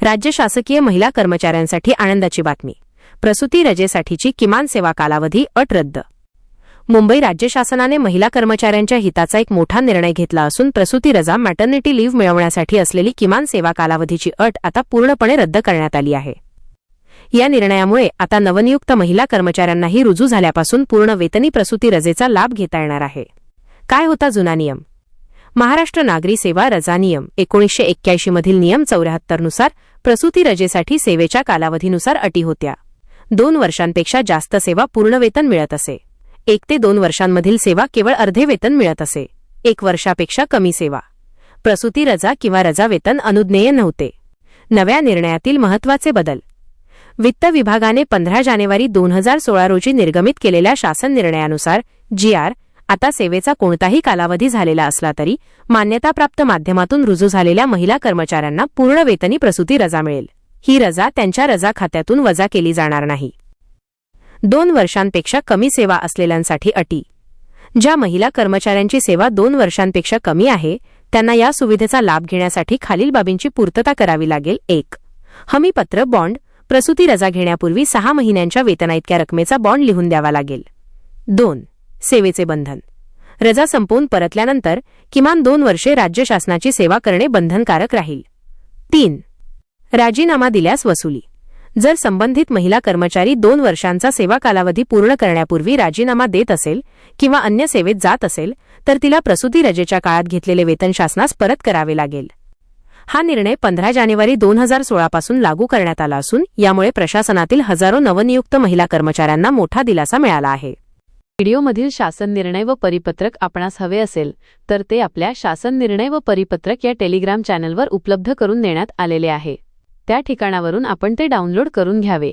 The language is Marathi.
राज्य शासकीय महिला कर्मचाऱ्यांसाठी आनंदाची बातमी. प्रसूती रजेसाठीची किमान सेवा कालावधी अट रद्द. मुंबई राज्य शासनाने महिला कर्मचाऱ्यांच्या हिताचा एक मोठा निर्णय घेतला असून प्रसूती रजा मॅटर्निटी लीव्ह मिळवण्यासाठी असलेली किमान सेवा कालावधीची अट आता पूर्णपणे रद्द करण्यात आली आहे. या निर्णयामुळे आता नवनियुक्त महिला कर्मचाऱ्यांनाही रुजू झाल्यापासून पूर्ण वेतनी प्रसूती रजेचा लाभ घेता येणार आहे. काय होता जुना नियम? महाराष्ट्र नागरी सेवा रजा नियम 1981 मधील नियम 74 नुसार प्रसूती रजेसाठी सेवेच्या कालावधीनुसार अटी होत्या. 2 वर्षांपेक्षा जास्त सेवा पूर्ण वेतन मिळत असे. 1 ते 2 वर्षांमधील सेवा केवळ अर्धे वेतन मिळत असे. 1 वर्षापेक्षा कमी सेवा प्रसूती रजा किंवा रजा वेतन अनुज्ञेय नव्हते. नव्या निर्णयातील महत्त्वाचे बदल. वित्त विभागाने 15 जानेवारी 2016 रोजी निर्गमित केलेल्या शासन निर्णयानुसार GR आता सेवेचा कोणताही कालावधी झालेला असला तरी मान्यताप्राप्त माध्यमातून रुजू झालेल्या महिला कर्मचाऱ्यांना पूर्ण वेतनी प्रसूती रजा मिळेल. ही रजा त्यांच्या रजा खात्यातून वजा केली जाणार नाही. 2 वर्षांपेक्षा कमी सेवा असलेल्यांसाठी अटी. ज्या महिला कर्मचाऱ्यांची सेवा 2 वर्षांपेक्षा कमी आहे त्यांना या सुविधेचा लाभ घेण्यासाठी खालील बाबींची पूर्तता करावी लागेल. 1. हमीपत्र बॉन्ड. प्रसूती रजा घेण्यापूर्वी 6 महिन्यांच्या वेतनाइतक्या रकमेचा बॉन्ड लिहून द्यावा लागेल. 2. सेवेचे बंधन. रजा संपवून परतल्यानंतर किमान 2 वर्षे राज्य शासनाची सेवा करणे बंधनकारक राहील. 3. राजीनामा दिल्यास वसुली. जर संबंधित महिला कर्मचारी 2 वर्षांचा सेवा कालावधी पूर्ण करण्यापूर्वी राजीनामा देत असेल किंवा अन्य सेवेत जात असेल तर तिला प्रसूती रजेच्या काळात घेतलेले वेतन शासनास परत करावे लागेल. हा निर्णय 15 जानेवारी 2016 पासून लागू करण्यात आला असून यामुळे प्रशासनातील हजारो नवनियुक्त महिला कर्मचाऱ्यांना मोठा दिलासा मिळाला आहे. व्हिडिओमधील शासन निर्णय व परिपत्रक आपणास हवे असेल तर ते आपल्या शासन निर्णय व परिपत्रक या टेलिग्राम चॅनलवर उपलब्ध करून देण्यात आलेले आहे. त्या ठिकाणावरून आपण ते डाउनलोड करून घ्यावे.